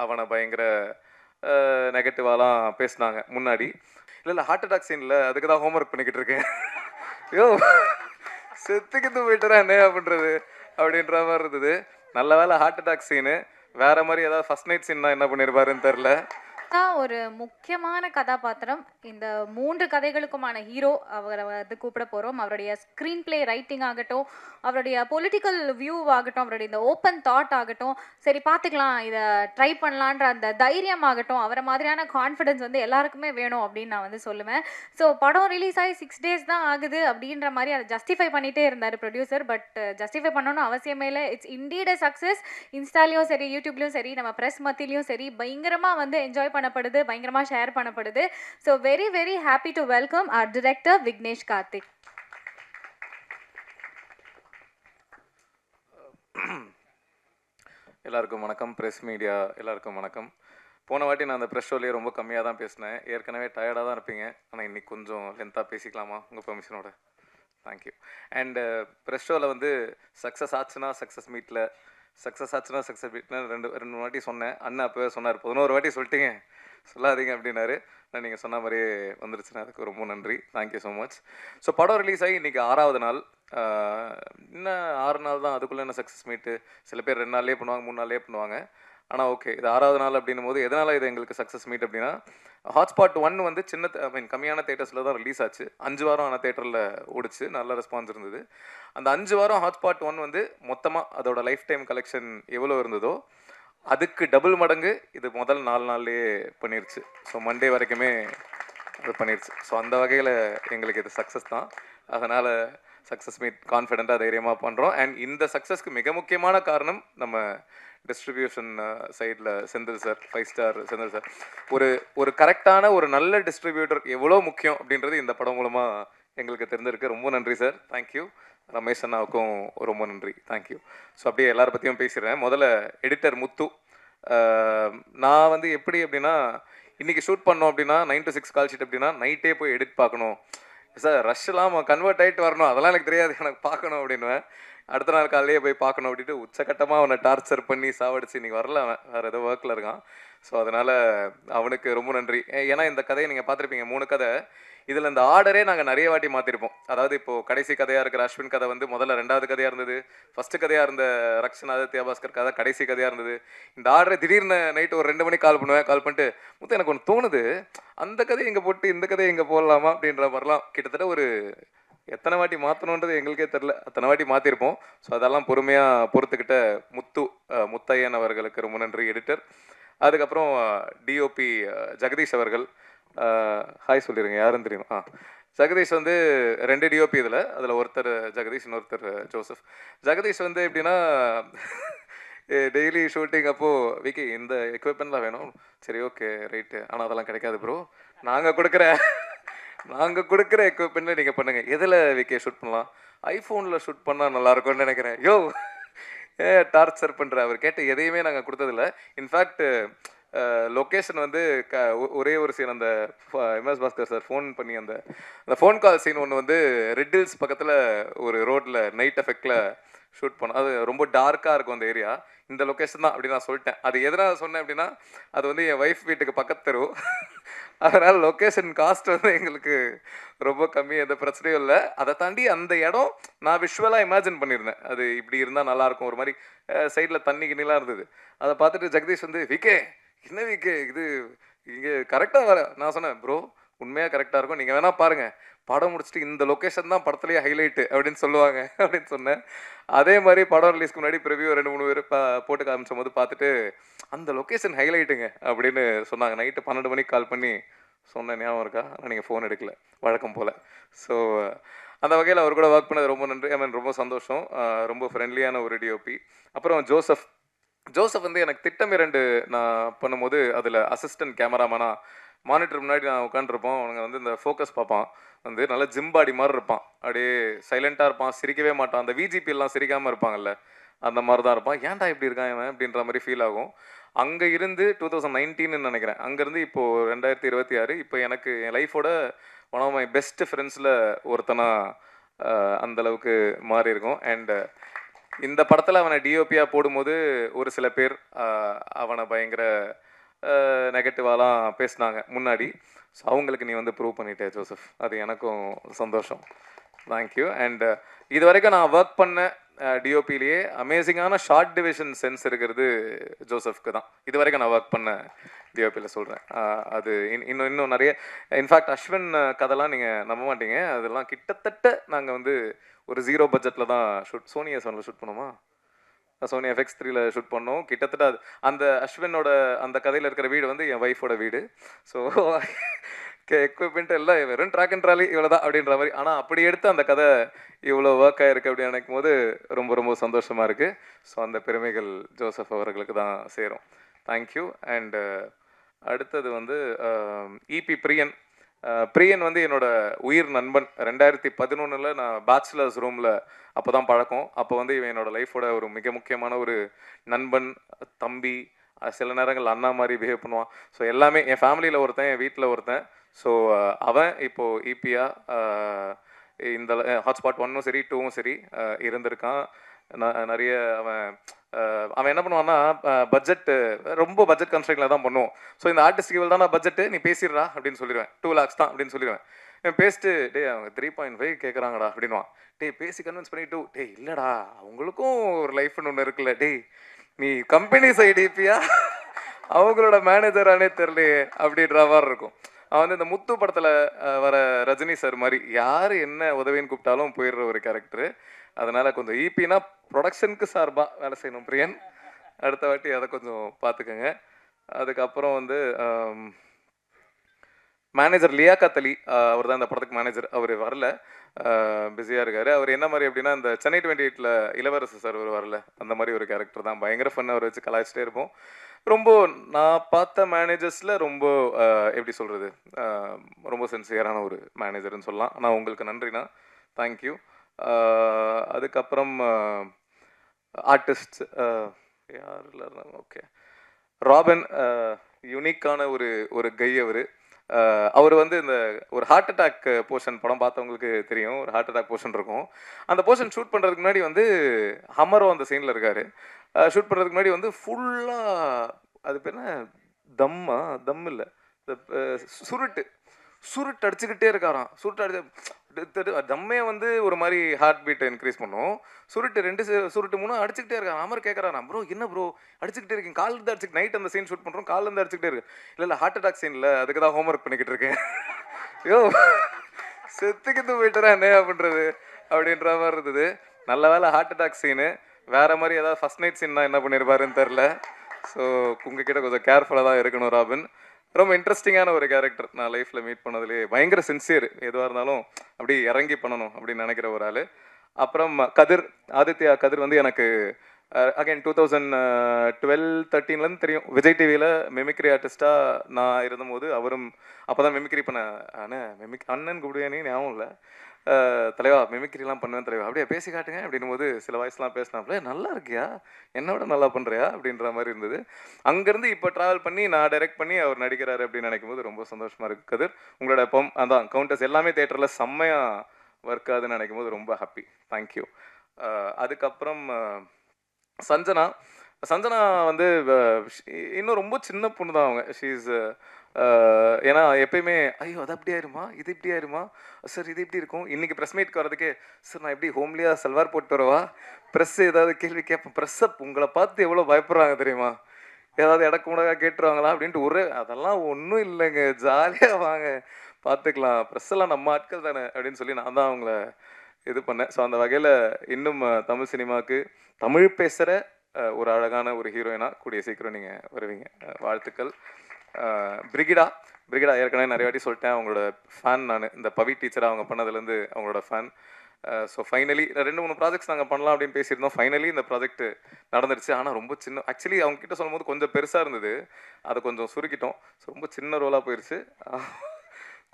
அவனை பயங்கர நெகட்டிவாலாம் பேசினாங்க முன்னாடி. இல்லை ஹார்ட் அட்டாக் சீனில் அதுக்கு தான் ஹோம்ஒர்க் பண்ணிக்கிட்டு இருக்கேன். யோ செத்துக்கிட்டு போயிட்டுறா என்ன அப்படின்றது அப்படின்ற மாதிரி இருந்தது. நல்ல வேலை ஹார்ட் அட்டாக் சீனு. வேற மாதிரி ஏதாவது ஃபர்ஸ்ட் நைட் சீன் என்ன பண்ணியிருப்பாருன்னு தெரில. ஒரு முக்கியமான கதாபாத்திரம். இந்த 3 கதைகளுக்குமான ஹீரோ அவரை வந்து கூப்பிட போறோம். அவருடைய ஸ்க்ரீன் பிளே ரைட்டிங் ஆகட்டும், அவருடைய பொலிட்டிக்கல் வியூ ஆகட்டும், அவருடைய இந்த ஓப்பன் தாட் ஆகட்டும், சரி பார்த்துக்கலாம் இதை ட்ரை பண்ணலான்ற அந்த தைரியம் ஆகட்டும், அவரை மாதிரியான கான்ஃபிடன்ஸ் வந்து எல்லாருக்குமே வேணும் அப்படின்னு நான் வந்து சொல்லுவேன். ஸோ படம் ரிலீஸ் ஆகி 6 days தான் ஆகுது அப்படின்ற மாதிரி அதை ஜஸ்டிஃபை பண்ணிட்டே இருந்தார் ப்ரொடியூசர். பட் ஜஸ்டிஃபை பண்ணணும்னு அவசியமே இல்லை. It's indeed a success. இன்ஸ்டாலையும் சரி, யூடியூப்லையும் சரி, நம்ம ப்ரெஸ் மத்தியிலையும் சரி பயங்கரமாக வந்து என்ஜாய் பண்ணப்படுது, பயங்கரமாக ஷேர் பண்ணப்படுது. So very very happy to welcome our director Vignesh Karthik. எல்லாருக்கும் வணக்கம். ப்ரெஸ் மீடியா எல்லாருக்கும் வணக்கம். போன வாட்டி நான் அந்த ப்ரெஸ் ஷோலேயே ரொம்ப கம்மியாக தான் பேசினேன். ஏற்கனவே டயர்டாக தான் இருப்பீங்க. ஆனால் இன்றைக்கி கொஞ்சம் லென்த்தாக பேசிக்கலாமா உங்கள் பெர்மிஷனோட? தேங்க்யூ. அண்டு ப்ரெஸ் ஷோவில் வந்து சக்ஸஸ் ஆச்சுன்னா சக்ஸஸ் மீட்டில் ரெண்டு வாட்டி சொன்னேன். அண்ணன் அப்போவே சொன்னார், 11 வாட்டி சொல்லிட்டீங்க, சொல்லாதீங்க அப்படின்னாரு. நான் நீங்கள் சொன்ன மாதிரியே வந்துருச்சுன்னா அதுக்கு ரொம்ப நன்றி. Thank you so much. ஸோ படம் ரிலீஸ் ஆகி இன்றைக்கி 6வது நாள். இன்னும் 6 நாள் தான், அதுக்குள்ளே என்ன சக்ஸஸ் மீட்டு? சில பேர் 2 நாள்லேயே பண்ணுவாங்க, 3 நாள்லேயே பண்ணுவாங்க. ஆனால் ஓகே, இது 6வது நாள் அப்படின்னும் போது எதனால் இது எங்களுக்கு சக்ஸஸ் மீட் அப்படின்னா, ஹாட்ஸ்பாட் 1 வந்து கம்மியான தேட்டர்ஸில் தான் ரிலீஸ் ஆச்சு. 5 வாரம் ஆனால் தேட்டரில் ஓடிச்சு, நல்ல ரெஸ்பான்ஸ் இருந்தது. அந்த 5 வாரம் ஹாட்ஸ்பாட் 1 வந்து மொத்தமாக அதோட லைஃப் டைம் கலெக்ஷன் எவ்வளோ இருந்ததோ அதுக்கு டபுள் மடங்கு இது முதல் 4 நாள்லேயே பண்ணிருச்சு. ஸோ மண்டே வரைக்குமே அது பண்ணிருச்சு. ஸோ அந்த வகையில் எங்களுக்கு இது சக்ஸஸ் தான். அதனால் சக்ஸஸ் மீட் கான்ஃபிடென்ட்டாக தைரியமாக பண்ணுறோம். அண்ட் இந்த சக்ஸஸ்க்கு மிக முக்கியமான காரணம் நம்ம டிஸ்ட்ரிபியூஷன் சைடில் Senthil sir, 5 star Senthil sir. ஒரு கரெக்டான ஒரு நல்ல டிஸ்ட்ரிபியூட்டர் எவ்வளோ முக்கியம் அப்படின்றது இந்த படம் மூலமாக எங்களுக்கு தெரிஞ்சிருக்கு. ரொம்ப நன்றி சார். தேங்க்யூ. ரமேஷ் அண்ணாவுக்கும் ரொம்ப நன்றி. தேங்க்யூ. ஸோ அப்படியே எல்லாரை பற்றியும் பேசிடுறேன். முதல்ல எடிட்டர் முத்து. நான் வந்து எப்படி அப்படின்னா, இன்றைக்கி ஷூட் பண்ணோம் அப்படின்னா 9 to 6 கால் ஷீட் அப்படின்னா நைட்டே போய் எடிட் பார்க்கணும் சார். ரஷ்லாம் கன்வெர்ட் ஆகிட்டு வரணும், அதெல்லாம் எனக்கு தெரியாது, எனக்கு பார்க்கணும் அப்படின்னுவேன். அடுத்த நாள் காலையிலேயே போய் பார்க்கணும் அப்படின்ட்டு உச்சக்கட்டமாக அவனை டார்ச்சர் பண்ணி சாவடிச்சு இன்றைக்கி வரல, அவன் வேறு ஏதோ ஒர்க்கில் இருக்கான். ஸோ அதனால் அவனுக்கு ரொம்ப நன்றி. ஏன்னா இந்த கதையை நீங்கள் பார்த்துருப்பீங்க, 3 கதை. இதில் இந்த ஆர்டரே நாங்கள் நிறைய வாட்டி மாற்றிருப்போம். அதாவது இப்போது கடைசி கதையாக இருக்கிற அஸ்வின் கதை வந்து முதல்ல 2வது கதையாக இருந்தது. ஃபஸ்ட்டு கதையாக இருந்த ரக்ஷன் தியாபாஸ்கர் கதை கடைசி கதையாக இருந்தது. இந்த ஆர்டரை திடீர்னு நைட்டு ஒரு 2 மணிக்கு கால் பண்ணுவேன். கால் பண்ணிட்டு, முத்து எனக்கு ஒன்று தோணுது, அந்த கதையை இங்கே போட்டு இந்த கதையை இங்கே போடலாமா அப்படின்ற மாதிரிலாம் கிட்டத்தட்ட ஒரு எத்தனை வாட்டி மாற்றணுன்றது எங்களுக்கே தெரில, அத்தனை வாட்டி மாற்றிருப்போம். ஸோ அதெல்லாம் பொறுமையாக பொறுத்துக்கிட்ட முத்தையன் அவர்களுக்கு ரொம்ப நன்றி, எடிட்டர். அதுக்கப்புறம் டிஓபி ஜெகதீஷ் அவர்கள். ஹாய் சொல்லிடுங்க, யாருன்னு தெரியும். ஜெகதீஷ் வந்து 2 டிஓபி இதில். அதில் ஒருத்தர் ஜெகதீஷ், இன்னொருத்தர் ஜோசப். ஜெகதீஷ் வந்து எப்படின்னா, டெய்லி ஷூட்டிங் அப்போது விக்கி இந்த எக்யூப்மெண்ட்லாம் வேணும், சரி ஓகே ரைட்டு, ஆனால் அதெல்லாம் கிடைக்காது ப்ரோ, நாங்கள் கொடுக்குற எக்யூப்மெண்ட்டில் நீங்கள் பண்ணுங்கள். எதில் விக்கி ஷூட் பண்ணலாம்? ஐஃபோனில் ஷூட் பண்ணால் நல்லாயிருக்கும்னு நினைக்கிறேன். யோ டார்ச்சர் பண்ணுற. அவர் கேட்ட எதையுமே நாங்கள் கொடுத்ததில்ல. இன்ஃபேக்ட் லொக்கேஷன் வந்து ஒரே ஒரு சீன், அந்த எம்எஸ் பாஸ்கர் சார் ஃபோன் பண்ணி அந்த ஃபோன் கால் சீன் ஒன்று வந்து ரெட் ஹில்ஸ் பக்கத்தில் ஒரு ரோட்டில் நைட் எஃபெக்டில் ஷூட் பண்ணோம். அது ரொம்ப டார்க்காக இருக்கும் அந்த ஏரியா. இந்த லொக்கேஷன் தான் அப்படின்னு நான் சொல்லிட்டேன். அது எதனால் சொன்னேன் அப்படின்னா, அது வந்து என் ஒய்ஃப் வீட்டுக்கு பக்கத்து தெரு. அதனால் லொக்கேஷன் காஸ்ட் வந்து எங்களுக்கு ரொம்ப கம்மி, எந்த பிரச்சனையும் இல்லை. அதை தாண்டி அந்த இடம் நான் விஷுவலாக இமேஜின் பண்ணியிருந்தேன், அது இப்படி இருந்தால் நல்லாயிருக்கும். ஒரு மாதிரி சைடில் தண்ணி கிண்ணிலாம் இருந்தது. அதை பார்த்துட்டு ஜெகதீஷ் வந்து, விக்கே என்ன விக்கே இது இங்கே கரெக்டாக வர. நான் சொன்னேன், ப்ரோ உண்மையாக கரெக்டாக இருக்கும், நீங்கள் வேணால் பாருங்கள், படம் முடிச்சுட்டு இந்த லொக்கேஷன் தான் படத்துலேயே ஹைலைட்டு அப்படின்னு சொல்லுவாங்க அப்படின்னு சொன்னேன். அதே மாதிரி படம் ரிலீஸ்க்கு முன்னாடி ப்ரிவியூ 2-3 பேர் போட்டு காமிச்சும் போது பார்த்துட்டு, அந்த லொக்கேஷன் ஹைலைட்டுங்க அப்படின்னு சொன்னாங்க. நைட்டு 12 மணிக்கு கால் பண்ணி சொன்னேன், ஞாபகம் இருக்கா? ஆனால் நீங்கள் ஃபோன் எடுக்கல வழக்கம் போல். ஸோ அந்த வகையில் அவர் கூட ஒர்க் பண்ணது ரொம்ப நன்றி. ரொம்ப சந்தோஷம். ரொம்ப ஃப்ரெண்ட்லியான ஒரு டிஓபி. அப்புறம் ஜோசப் வந்து எனக்கு திட்டம் 2 நான் பண்ணும்போது அதில் அசிஸ்டன்ட் கேமராமேனாக மானிட்டர் முன்னாடி நான் உட்காந்துருப்போம். அவனுங்க வந்து இந்த ஃபோக்கஸ் பார்ப்பான், வந்து நல்ல ஜிம்பாடி மாதிரி இருப்பான், அப்படியே சைலண்ட்டாக இருப்பான், சிரிக்கவே மாட்டான். அந்த விஜிபி எல்லாம் சிரிக்காமல் இருப்பாங்கல்ல, அந்த மாதிரி தான் இருப்பான். ஏன்டா இப்படி இருக்கான் இவன் அப்படின்ற மாதிரி ஃபீல் ஆகும். அங்கே இருந்து 2019 நினைக்கிறேன், அங்கேருந்து இப்போது 2026, இப்போ எனக்கு என் லைஃபோட ஒன் ஆஃப் மை பெஸ்ட் ஃப்ரெண்ட்ஸில் ஒருத்தனா அந்தளவுக்கு மாறி இருக்கும். அண்ட் இந்த படத்தில் அவனை டிஓபியாக போடும்போது ஒரு சில பேர் அவனை பயங்கர நெகட்டிவாலாம் பேசினாங்க முன்னாடி. ஸோ அவங்களுக்கு நீ வந்து ப்ரூவ் பண்ணிட்டே ஜோசப், அது எனக்கும் சந்தோஷம். தேங்க்யூ. அண்ட் இது வரைக்கும் நான் ஒர்க் பண்ண டிஓபிலேயே அமேசிங்கான ஷார்ட் டிவிஷன் சென்ஸ் இருக்கிறது ஜோசப்க்கு தான். இது வரைக்கும் நான் ஒர்க் பண்ண டிஓபியில் சொல்கிறேன். அது இன்னும் நிறைய, இன்ஃபேக்ட் அஸ்வின் கதைலாம் நீங்கள் நம்ப மாட்டீங்க, அதெல்லாம் கிட்டத்தட்ட நாங்கள் வந்து ஒரு 0 பட்ஜெட்டில் தான் சோனி எஸ்1ல ஷூட் பண்ணோமா, சோனி FX3ல ஷூட் பண்ணோம். கிட்டத்தட்ட அது அந்த அஸ்வினோட அந்த கதையில் இருக்கிற வீடு வந்து என் ஒய்ஃபோட வீடு. ஸோ எக்யூப்மெண்ட் எல்லாம் வெறும் ட்ராக் அண்ட் ட்ராலி இவ்வளோ தான் அப்படின்ற மாதிரி. ஆனால் அப்படி எடுத்து அந்த கதை இவ்வளோ ஒர்க் ஆகிருக்கு அப்படின்னு நினைக்கும் போது ரொம்ப ரொம்ப சந்தோஷமாக இருக்குது. ஸோ அந்த பெருமைகள் ஜோசப் அவர்களுக்கு தான் சேரும். தேங்க்யூ. அண்டு அடுத்தது வந்து இபி பிரியன். பிரியன் வந்து என்னோட உயிர் நண்பன். 2011 நான் பேச்சுலர்ஸ் ரூமில் அப்போ தான் பழக்கம். அப்போ வந்து இவன் என்னோட லைஃபோட ஒரு மிக முக்கியமான ஒரு நண்பன், தம்பி, சில நேரங்கள் அண்ணா மாதிரி பிஹேவ் பண்ணுவான். ஸோ எல்லாமே என் ஃபேமிலியில் ஒருத்தன், என் வீட்டில் ஒருத்தன். ஸோ அவன் இப்போது இபியா இந்த ஹாட்ஸ்பாட் 1ம் சரி 2ம் சரி இருந்திருக்கான். நிறைய அவன் என்ன பண்ணுவான்னா, பட்ஜெட்டு ரொம்ப பட்ஜெட் கன்ஸ்ட்ரெயினில் தான் பண்ணுவோம். ஸோ இந்த ஆர்டிஸ்ட்க்கு இவ்வளோ தான் பட்ஜெட்டு, நீ பேசிடுறா அப்படின்னு சொல்லிடுவேன். 2 lakhs தான் அப்படின்னு சொல்லிடுவேன். பேசிட்டு டே அவங்க 3.5 கேட்குறாங்கடா அப்படின்வான். டே பேசி கன்வின்ஸ் பண்ணிட்டு, டே இல்லைடா அவங்களுக்கும் ஒரு லைஃப்னு ஒன்று இருக்குல்ல, டே நீ கம்பெனி சைடு இப்பியா அவங்களோட மேனேஜரானே தெரியலையே அப்படின்ற மாதிரி இருக்கும். அவன் வந்து இந்த முத்து படத்தில் வர ரஜினி சார் மாதிரி யார் என்ன உதவின்னு கூப்பிட்டாலும் போயிடுற ஒரு கேரக்டரு. அதனால் கொஞ்சம் இபினா ப்ரொடக்ஷனுக்கு சார்பாக வேலை செய்யணும் பிரியன். அடுத்த வாட்டி அதை கொஞ்சம் பார்த்துக்கோங்க. அதுக்கப்புறம் வந்து மேனேஜர் லியாக்கத் அலி, அவர் தான் இந்த படத்துக்கு மேனேஜர். அவர் வரல, பிஸியாக இருக்கார். அவர் என்ன மாதிரி அப்படின்னா, இந்த சென்னை 28ல் இளவரசு சார் அவர் வரல, அந்த மாதிரி ஒரு கேரக்டர் தான். பயங்கர ஃபன், அவரை வச்சு கலாய்ச்சிட்டே இருப்போம். ரொம்ப நான் பார்த்த மேனேஜர்ஸில் ரொம்ப எப்படி சொல்கிறது, ரொம்ப சின்சியரான ஒரு மேனேஜர்னு சொல்லலாம். ஆனால் உங்களுக்கு நன்றிண்ணா, தேங்க்யூ. அதுக்கப்புறம் ஆர்டிஸ்ட் யார் இல்லை, ஓகே, ராபின் யூனிக்கான ஒரு கை. அவர் வந்து இந்த ஒரு ஹார்ட் அட்டாக் போர்ஷன் படம் பார்த்தவங்களுக்கு தெரியும். ஒரு ஹார்ட் அட்டாக் போர்ஷன் இருக்கும். அந்த போர்ஷன் ஷூட் பண்ணுறதுக்கு முன்னாடி வந்து ஹமரோ அந்த சீனில் இருக்கார். ஷூட் பண்ணுறதுக்கு முன்னாடி வந்து ஃபுல்லாக அது பேர் என்ன, தம் இல்லை, சுருட்டு அடிச்சுக்கிட்டே இருக்காராம். சுருட்டு அடிச்சு தம்மே வந்து ஒரு மாதிரி ஹார்ட் பீட்டை இன்க்ரீஸ் பண்ணும். சுருட்டு 2 சுருட்டு 3 அடிச்சுக்கிட்டே இருக்கான். அமர் கேட்குறான், ப்ரோ என்ன ப்ரோ அடிச்சுக்கிட்டே இருக்கீங்க, காலில் இருந்து அடிச்சு, நைட் அந்த சீன் ஷூட் பண்ணுறோம், காலில் இருந்து அடிச்சுக்கிட்டே இருக்கு. இல்லை ஹார்ட் அட்டாக் சீன் இல்லை, அதுக்கு தான் ஹோம்ஒர்க் பண்ணிக்கிட்டு இருக்கேன். ஐயோ செத்துக்கிட்டு போயிட்டுறா என்ன அப்படின்றது அப்படின்ற மாதிரி இருந்தது. நல்ல வேலை ஹார்ட் அட்டாக் சீனு. வேறு மாதிரி ஏதாவது ஃபஸ்ட் நைட் சீன்னா என்ன பண்ணியிருப்பாருன்னு தெரில. ஸோ உங்ககிட்ட கொஞ்சம் கேர்ஃபுல்லாக தான் இருக்கணும் ராபின். ரொம்ப இன்ட்ரெஸ்டிங்கான ஒரு கேரக்டர். நான் லைஃப்பில் மீட் பண்ணதுலேயே பயங்கர சின்சியர், எதுவாக இருந்தாலும் அப்படி இறங்கி பண்ணணும் அப்படின்னு நினைக்கிற ஒரு ஆள். அப்புறம் ஆதித்யா கதிர் வந்து எனக்கு அகைன் 2012-13 தெரியும். விஜய் டிவியில் மிமிக்ரி ஆர்டிஸ்ட்டாக நான் இருந்தபோது அவரும் அப்போ தான் மிமிக்ரி பண்ண அண்ணன் கூப்பிடுவேனே ஞாபகம் இல்லை. தலைவா மிமிக்ரிலாம் பண்ணுவேன் தலைவா, அப்படியே பேசி காட்டுங்க அப்படின்னும் போது சில வாய்ஸ்லாம் பேசினாப்புல, நல்லா இருக்கியா, என்னோட நல்லா பண்ணுறியா அப்படின்ற மாதிரி இருந்தது. அங்கேருந்து இப்போ ட்ராவல் பண்ணி நான் டைரக்ட் பண்ணி அவர் நடிக்கிறாரு அப்படின்னு நினைக்கும் போது ரொம்ப சந்தோஷமாக இருக்குது. கதிர் உங்களோட அதான் கவுண்டர்ஸ் எல்லாமே தேட்டரில் செம்மையாக ஒர்க் ஆகுதுன்னு நினைக்கும் போது ரொம்ப ஹாப்பி. தேங்க்யூ. அதுக்கப்புறம் சஞ்சனா வந்து இன்னும் ரொம்ப சின்ன பொண்ணு தான் அவங்க. ஷீஸ் ஏன்னா எப்பயுமே ஐயோ அது அப்படி ஆயிருமா, இது இப்படி ஆயிருமா சார், இது இப்படி இருக்கும். இன்றைக்கி ப்ரெஸ் மீட்க்கு வரதுக்கே சார் நான் எப்படி ஹோம்லியாக சல்வார் போட்டு வரவா, ப்ரெஸ் ஏதாவது கேள்வி கேட்பேன், ப்ரெஸ்ஸை உங்களை பார்த்து எவ்வளோ பயப்படுறாங்க தெரியுமா, ஏதாவது இடக்கு முடக்காக கேட்டுருவாங்களா அப்படின்ட்டு அதெல்லாம் ஒன்றும் இல்லைங்க, ஜாலியாக வாங்க பார்த்துக்கலாம், ப்ரெஸ்ஸெல்லாம் நம்ம ஆட்கள் தானே அப்படின்னு சொல்லி நான் தான் அவங்கள இது பண்ணேன். ஸோ அந்த வகையில் இன்னும் தமிழ் சினிமாவுக்கு தமிழ் பேசுகிற ஒரு அழகான ஒரு ஹீரோயினாக கூடிய சீக்கிரம் நீங்கள் வருவீங்க. வாழ்த்துக்கள். பிரிகிடா ஏற்கனவே நிறைய வாட்டி சொல்லிட்டேன், அவங்களோட ஃபேன் நான். இந்த பவி டீச்சராக அவங்க பண்ணதுலேருந்து அவங்களோட ஃபேன். ஸோ ஃபைனலி 2-3 ப்ராஜெக்ட்ஸ் நாங்கள் பண்ணலாம் அப்படின்னு பேசியிருந்தோம். ஃபைனலி இந்த ப்ராஜெக்ட் நடந்துருச்சு. ஆனால் ரொம்ப சின்ன, ஆக்சுவலி அவங்க கிட்ட சொல்லும் போது கொஞ்சம் பெருசாக இருந்தது, அதை கொஞ்சம் சுருக்கிட்டோம். ஸோ ரொம்ப சின்ன ரோலாக போயிடுச்சு,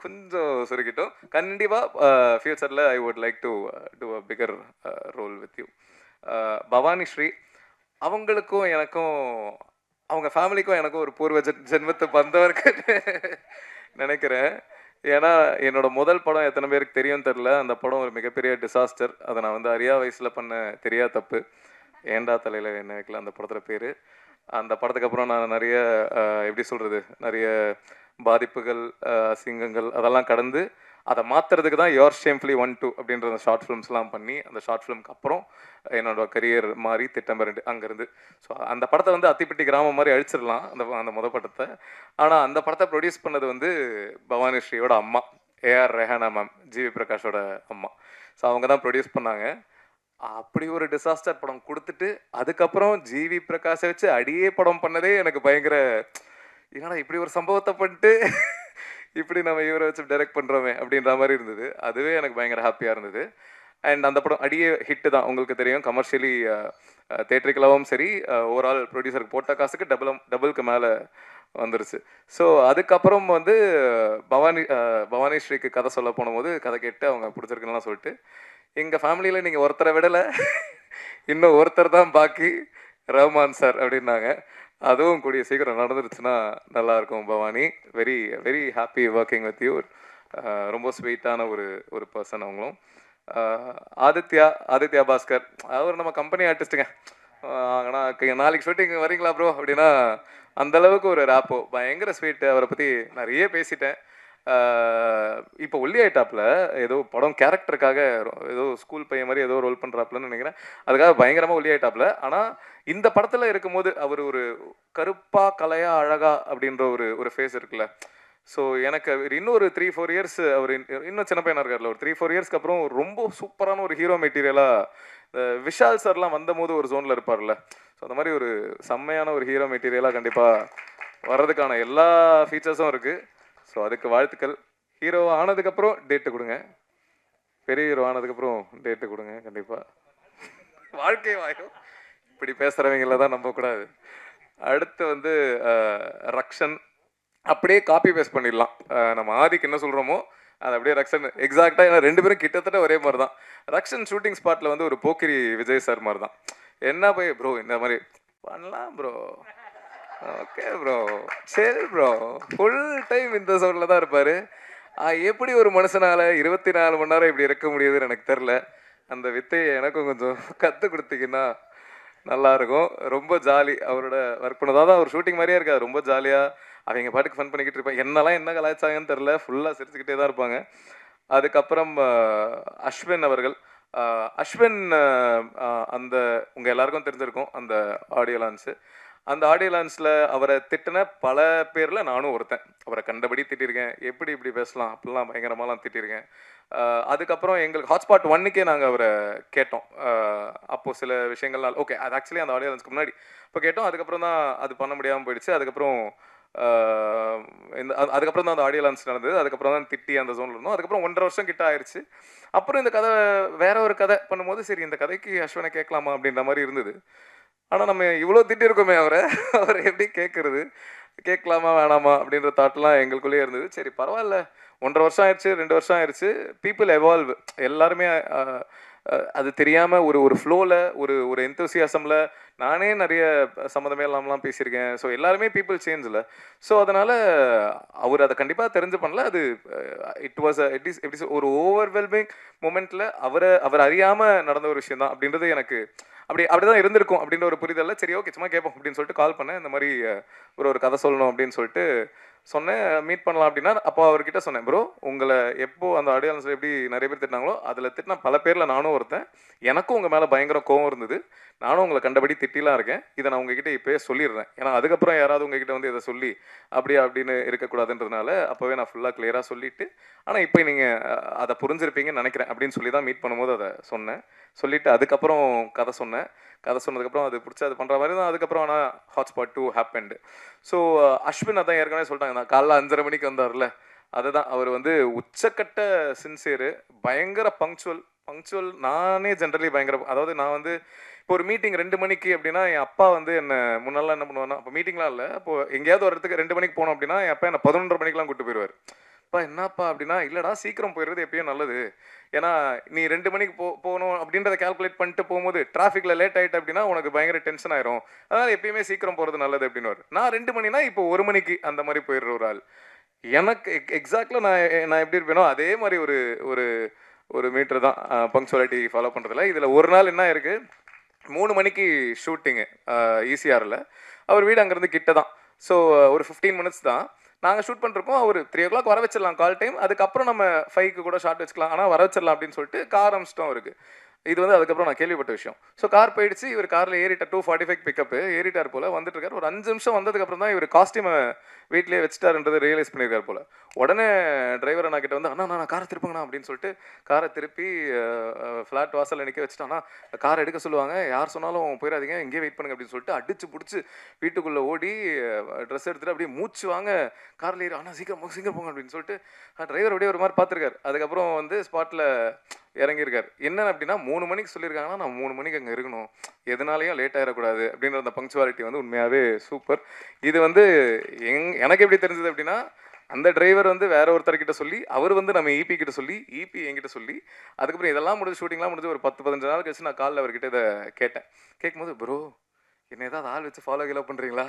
கொஞ்சம் சுருக்கிட்டோம். கண்டிப்பாக ஃபியூச்சரில் I would like to do a bigger role with you. Bhavani Sri, அவங்களுக்கும் எனக்கும் அவங்க ஃபேமிலிக்கும் எனக்கும் ஒரு பூர்வ ஜென்மத்தை பந்தவருக்கு நினைக்கிறேன். ஏன்னா என்னோட முதல் படம் எத்தனை பேருக்கு தெரியும் தெரில, அந்த படம் ஒரு மிகப்பெரிய டிசாஸ்டர். அதை நான் வந்து அறியா வயசில் பண்ண தெரியாத தப்பு. ஏண்டா தலையில் என்ன வைக்கல அந்த படத்தோட பேர். அந்த படத்துக்கு அப்புறம் நான் நிறைய எப்படி சொல்கிறது, நிறைய பாதிப்புகள், அசிங்கங்கள் அதெல்லாம் கடந்து அதை மாற்றுறதுக்கு தான் யோர் ஷேம்ஃபுல்லி 1-2 அப்படின்ற அந்த ஷார்ட் ஃபிலிம்ஸ்லாம் பண்ணி, அந்த ஷார்ட் ஃபிலிம்க்கு அப்புறம் என்னோட கரியர் மாறி திட்டம் 2 அங்கேருந்து. ஸோ அந்த படத்தை வந்து அத்திப்பட்டி கிராமம் மாதிரி அழிச்சிடலாம் அந்த அந்த முத படத்தை. ஆனால் அந்த படத்தை ப்ரொடியூஸ் பண்ணது வந்து பவானி ஸ்ரீயோட அம்மா, ஏஆர் ரெஹானா மேம், ஜிவி பிரகாஷோட அம்மா. ஸோ அவங்க தான் ப்ரொடியூஸ் பண்ணாங்க. அப்படி ஒரு டிசாஸ்டர் படம் கொடுத்துட்டு அதுக்கப்புறம் ஜிவி பிரகாஷை வச்சு அடியே படம் பண்ணதே எனக்கு பயங்கர, ஏன்னா இப்படி ஒரு சம்பவத்தை பண்ணிட்டு இப்படி நம்ம இவரை வச்சு டைரக்ட் பண்ணுறோமே அப்படின்ற மாதிரி இருந்தது. அதுவே எனக்கு பயங்கர ஹாப்பியாக இருந்தது. அண்ட் அந்த படம் அடியே ஹிட்டு தான், உங்களுக்கு தெரியும். கமர்ஷியலி தேட்டரிக்கலாவும் சரி, ஓவரால் ப்ரொடியூசருக்கு போட்ட காசுக்கு டபுளுக்கு மேலே வந்துருச்சு. ஸோ அதுக்கப்புறம் வந்து பவானி ஸ்ரீக்கு கதை சொல்ல போனபோது கதை கேட்டு அவங்க பிடிச்சிருக்குலாம் சொல்லிட்டு, எங்கள் ஃபேமிலியில் நீங்கள் ஒருத்தரை விடலை, இன்னும் ஒருத்தர் தான் பாக்கி, ரஹ்மான் சார் அப்படின்னாங்க. அதுவும் கூடிய சீக்கிரம் நடந்துருச்சுன்னா நல்லாயிருக்கும் Bhavani. Very very happy working with you. ரொம்ப ஸ்வீட்டான ஒரு பர்சன் அவங்களும். ஆதித்யா பாஸ்கர், அவர் நம்ம கம்பெனி ஆர்டிஸ்ட்டுங்க. ஆனால் நாளைக்கு ஷூட்டிங் வரீங்களா ப்ரோ அப்படின்னா அந்தளவுக்கு ஒரு ரேப்போ, பயங்கர ஸ்வீட்டு. அவரை பற்றி நிறைய பேசிட்டேன். இப்போ ஒல்லி ஆயிட்டாப்புல, ஏதோ படம் கேரக்டருக்காக ஏதோ ஸ்கூல் பையன் மாதிரி ஏதோ ரோல் பண்ணுறாப்புலன்னு நினைக்கிறேன். அதுக்காக பயங்கரமாக ஒல்லி ஆயிட்டாப்புல. ஆனால் இந்த படத்தில் இருக்கும்போது அவர் ஒரு கருப்பா கலையா அழகா அப்படின்ற ஒரு ஃபேஸ் இருக்குல்ல. ஸோ எனக்கு அவர் இன்னும் ஒரு 3-4 இயர்ஸ், அவர் இன்னும் சின்ன பையனாக இருக்கார்ல, ஒரு 3-4 இயர்ஸ்க்கு அப்புறம் ரொம்ப சூப்பரான ஒரு ஹீரோ மெட்டீரியலாக விஷால் சார்லாம் வந்தபோது ஒரு ஜோனில் இருப்பார்ல. ஸோ அந்த மாதிரி ஒரு செம்மையான ஒரு ஹீரோ மெட்டீரியலாக கண்டிப்பாக வர்றதுக்கான எல்லா ஃபீச்சர்ஸும் இருக்குது. ஸோ அதுக்கு வாழ்த்துக்கள். ஹீரோ ஆனதுக்கப்புறம் டேட்டு கொடுங்க, பெரிய ஹீரோ ஆனதுக்கப்புறம் டேட்டு கொடுங்க கண்டிப்பாக. வாழ்க்கை வாயும் இப்படி பேசுகிறவங்கள தான் நம்பக்கூடாது. அடுத்து வந்து ரக்ஷன், அப்படியே காப்பி பேஸ்ட் பண்ணிடலாம். நம்ம ஆதிக்கு என்ன சொல்கிறோமோ அது அப்படியே ரக்ஷன் எக்ஸாக்டாக. ஏன்னா 2 பேரும் கிட்டத்தட்ட ஒரே மாதிரி தான். ரக்ஷன் ஷூட்டிங் ஸ்பாட்டில் வந்து ஒரு போக்கிரி விஜய் சார் மாதிரி தான். என்ன போய் ப்ரோ இந்த மாதிரி பண்ணலாம் ப்ரோ, ஓகே ப்ரோ, சரி ப்ரோ, ஃபுல் டைம் இந்த சவுண்டில் தான் இருப்பார். எப்படி ஒரு மனுஷனால் 24 மணி நேரம் இப்படி இருக்க முடியுதுன்னு எனக்கு தெரில. அந்த வித்தையை எனக்கும் கொஞ்சம் கற்றுக் கொடுத்தீங்கன்னா நல்லாயிருக்கும். ரொம்ப ஜாலி அவரோட ஒர்க் பண்ணதான். அவர் ஷூட்டிங் மாதிரியே இருக்காது, ரொம்ப ஜாலியாக அவங்க பாட்டுக்கு ஃபன் பண்ணிக்கிட்டு இருப்பாங்க. என்னெல்லாம் என்ன கலாய்ச்சாங்கன்னு தெரில, ஃபுல்லாக சிரிச்சுக்கிட்டே தான் இருப்பாங்க. அதுக்கப்புறம் அஸ்வின் அவர்கள், அஸ்வின் அந்த உங்கள் எல்லாருக்கும் தெரிஞ்சிருக்கும் அந்த ஆடியோ லான்ச்சு. அந்த ஆடியோ லான்ச்சில் அவரை திட்டின பல பேரில் நானும் ஒருத்தன். அவரை கண்டபடி திட்டிருக்கேன், எப்படி இப்படி பேசலாம் அப்படிலாம் பயங்கரமாலாம் திட்டிருக்கேன். அதுக்கப்புறம் எங்களுக்கு ஹாட்ஸ்பாட் 1க்கே நாங்கள் அவரை கேட்டோம். அப்போது சில விஷயங்கள்லாம் ஓகே, அது ஆக்சுவலி அந்த ஆடியோ லான்ச்சுக்கு முன்னாடி இப்போ கேட்டோம். அதுக்கப்புறம் தான் அது பண்ண முடியாமல் போயிடுச்சு. அதுக்கப்புறம் அதுக்கப்புறம் தான் அந்த ஆடியோ லான்ச் நடந்தது. அதுக்கப்புறம் தான் திட்டி அந்த ஜோனில் இருந்தோம். அதுக்கப்புறம் 1.5 வருஷம் கிட்ட ஆயிடுச்சு. அப்புறம் இந்த கதை வேற ஒரு கதை பண்ணும்போது சரி இந்த கதைக்கு அஸ்வினை கேட்கலாமா அப்படின்ற மாதிரி இருந்தது. ஆனால் நம்ம இவ்வளோ திட்டிருக்கோமே அவரை எப்படி கேட்குறது, கேட்கலாமா வேணாமா அப்படின்ற தாட்லாம் எங்களுக்குள்ளேயே இருந்தது. சரி பரவாயில்ல, 1.5 வருஷம் ஆயிடுச்சு, 2 வருஷம் ஆயிடுச்சு, பீப்புள் எவால்வ். எல்லாருமே அது தெரியாமல் ஒரு ஃப்ளோவில் ஒரு எந்தூசியாசமில் நானே நிறைய சம்மந்தமே இல்லாமலாம் பேசியிருக்கேன். ஸோ எல்லாருமே பீப்புள் சேஞ்சில். ஸோ அதனால் அவர் அதை கண்டிப்பாக தெரிஞ்சு பண்ணல. அது இட் வாஸ் எப்படி ஒரு ஓவர்வெல்மிங் மூமெண்ட்டில் அவர் அறியாமல் நடந்த ஒரு விஷயம் தான் அப்படின்றது எனக்கு அப்படிதான் இருந்திருக்கும் அப்படின்ற ஒரு புரிதல்ல. சரி ஓகே சும்மா கேட்போம் அப்படின்னு சொல்லிட்டு கால் பண்ணேன். இந்த மாதிரி ஒரு கதை சொல்லணும் அப்படின்னு சொல்லிட்டு சொன்னேன், மீட் பண்ணலாம் அப்படின்னா. அப்போ அவர்கிட்ட சொன்னேன், ப்ரோ உங்களை எப்போ அந்த ஆடியோ லான்ச்சில் எப்படி நிறைய பேர் திட்டினாங்களோ அதில் திட்டினா பல பேரில் நானும் ஒருத்தன். எனக்கும் உங்கள் மேலே பயங்கர கோவம் இருந்தது. நானும் உங்களை கண்டபடி திட்டிலாம் இருக்கேன். இதை நான் உங்ககிட்ட இப்போயே சொல்லிடுறேன். ஏன்னா அதுக்கப்புறம் யாராவது உங்ககிட்ட வந்து இதை சொல்லி அப்படின்னு இருக்கக்கூடாதுன்றதுனால அப்போவே நான் ஃபுல்லாக கிளியராக சொல்லிவிட்டு, ஆனால் இப்போ நீங்கள் அதை புரிஞ்சிருப்பீங்கன்னு நினைக்கிறேன் அப்படின்னு சொல்லி தான் மீட் பண்ணும்போது அதை சொன்னேன். சொல்லிவிட்டு அதுக்கப்புறம் கதை சொன்னேன். கதை சொன்னதுக்கப்புறம் அது பிடிச்சி அது பண்ணுற மாதிரி தான். அதுக்கப்புறம் ஆனால் ஹாட்ஸ்பாட் 2 ஹேப்பன்டு. ஸோ அஸ்வின் அதான் ஏற்கனவே சொல்லிட்டாங்க, நான் காலைல 5:30 மணிக்கு வந்தார்ல, அதுதான் அவர் வந்து உச்சக்கட்ட சின்சியரு, பயங்கர பங்க்சுவல். நானே ஜென்ரலி பயங்கர, அதாவது நான் வந்து இப்போ ஒரு மீட்டிங் 2 மணிக்கு அப்படின்னா என் அப்பா வந்து என்ன முன்னெல்லாம் என்ன பண்ணுவார்னா, அப்போ மீட்டிங்லாம் இல்லை, அப்போது எங்கேயாவது ஒரு இடத்துக்கு 2 மணிக்கு போனோம் அப்படின்னா என் அப்பா என்ன 11:30 மணிக்கெலாம் கூப்பிட்டு போயிடுவார். அப்பா என்னப்பா அப்படின்னா, இல்லைடா சீக்கிரம் போயிடுறது எப்பயும் நல்லது, ஏன்னா நீ 2 மணிக்கு போகணும் அப்படின்றத கால்குலேட் பண்ணிட்டு போகும்போது டிராஃபிக்கில் லேட் ஆகிட்டு அப்படின்னா உனக்கு பயங்கர டென்ஷன் ஆயிரும், அதனால் எப்பயுமே சீக்கிரம் போகிறது நல்லது அப்படின்னு. நான் 2 மணினா இப்போ 1 மணிக்கு அந்த மாதிரி போயிடுற ஒரு ஆள். எனக்கு எக்ஸாக்டாக நான் எப்படி இருப்பேனோ அதே மாதிரி ஒரு மீட்டர் தான் பங்க்சுவாலிட்டி ஃபாலோ பண்ணுறதுல. இதில் ஒரு நாள் என்ன இருக்குது, 3 மணிக்கு ஷூட்டிங்கு ஈசிஆரில். அவர் வீடு அங்கேருந்து கிட்ட தான். ஸோ ஒரு 15 மினிட்ஸ் தான். நாங்கள் ஷூட் பண்ணிருக்கோம். அவர் 3 o'clock வர வச்சிடலாம் கால் டைம். அதுக்கப்புறம் நம்ம 5க்கு கூட ஷார்ட் வச்சுக்கலாம். ஆனால் வர வச்சிடலாம் அப்படின்னு சொல்லிட்டு கார் அமிச்சிட்டோம் அவருக்கு. இது வந்து அதுக்கப்புறம் நான் கேள்விப்பட்ட விஷயம். ஸோ கார் போயிடுச்சு. இவர் காரில் ஏறிட்டார். 2:45 பிக்கப்பு ஏறிட்டார் போல். வந்துட்டு இருக்காரு. ஒரு 5 நிமிஷம் வந்ததுக்கப்புறம் தான் இவர் காஸ்டியூமை வீட்டிலேயே வச்சுட்டாருன்றதை ரியலைஸ் பண்ணியிருக்காரு போல். உடனே டிரைவர் அண்ணா கிட்ட வந்து, அண்ணா நான் காரை திருப்புங்கண்ணா அப்படின்னு சொல்லிட்டு காரை திருப்பி ஃப்ளாட் வாசலில் நிற்க வச்சுட்டானா, காரை எடுக்க சொல்லுவாங்க, யார் சொன்னாலும் போயிடாதீங்க, இங்கேயே வெயிட் பண்ணுங்க அப்படின்னு சொல்லிட்டு அடிச்சு பிடிச்சி வீட்டுக்குள்ளே ஓடி ட்ரெஸ் எடுத்துகிட்டு அப்படியே மூச்சு வாங்க காரில் ஏறி, அண்ணா சீக்கிரம் போங்க அப்படின்னு சொல்லிட்டு டிரைவர் அப்படியே ஒரு மாதிரி பார்த்துருக்காரு. அதுக்கப்புறம் வந்து ஸ்பாட்டில் இறங்கியிருக்காரு. என்ன அப்படின்னா 3 மணிக்கு சொல்லியிருக்காங்கன்னா நான் 3 மணிக்கு அங்கே இருக்கணும், எதனாலையும் லேட் ஆகிடக்கூடாது அப்படின்ற அந்த பங்க்சுவாலிட்டி வந்து உண்மையாகவே சூப்பர். இது வந்து எனக்கு எப்படி தெரிஞ்சது அப்படின்னா, அந்த டிரைவர் வந்து வேற ஒருத்தர்கிட்ட சொல்லி, அவர் வந்து நம்ம ஈபி கிட்ட சொல்லி, ஈபி என்கிட்ட சொல்லி, அதுக்கப்புறம் இதெல்லாம் முடிஞ்சு ஷூட்டிங்லாம் முடிஞ்சு ஒரு 10-15 நாள் கழிச்சு நான் காலில் அவர்கிட்ட இதை கேட்டேன். கேட்கும்போது, ப்ரோ என்ன ஏதாவது ஆள் வச்சு ஃபாலோ பண்ணுறீங்களா,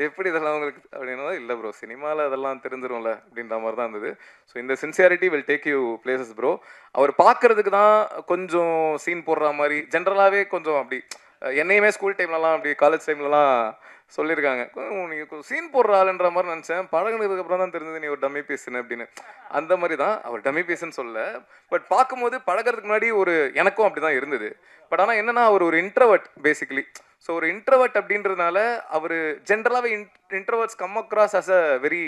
எப்படி இதெல்லாம் உங்களுக்கு அப்படின்னா, இல்லை ப்ரோ சினிமாவில் அதெல்லாம் தெரிஞ்சிரும்ல அப்படின்ற மாதிரி தான் இருந்தது. ஸோ இந்த sincerity will take you places bro. அவர் பார்க்கறதுக்கு தான் கொஞ்சம் சீன் போடுற மாதிரி, ஜென்ரலாகவே கொஞ்சம் அப்படி என்னையுமே ஸ்கூல் டைம்லலாம் அப்படி காலேஜ் டைம்லலாம் சொல்லியிருக்காங்க, நீங்கள் கொஞ்சம் சீன் போடுற ஆளுன்ற மாதிரி நினச்சேன். பழகினதுக்கப்புறம் தான் தெரிஞ்சது நீ ஒரு டம்மி பீஸ்ன்னு அப்படின்னு. அந்த மாதிரி தான் அவர் டம்மி பீஸ்ன்னு சொல்ல. பட் பார்க்கும்போது பழகிறதுக்கு முன்னாடி ஒரு எனக்கும் அப்படி தான் இருந்தது. பட் ஆனால் என்னன்னா அவர் ஒரு இன்ட்ரவர்ட் பேசிக்கலி. ஸோ ஒரு இன்ட்ரவர்ட் அப்படின்றதுனால அவர் ஜென்ரலாகவே introverts come across as a very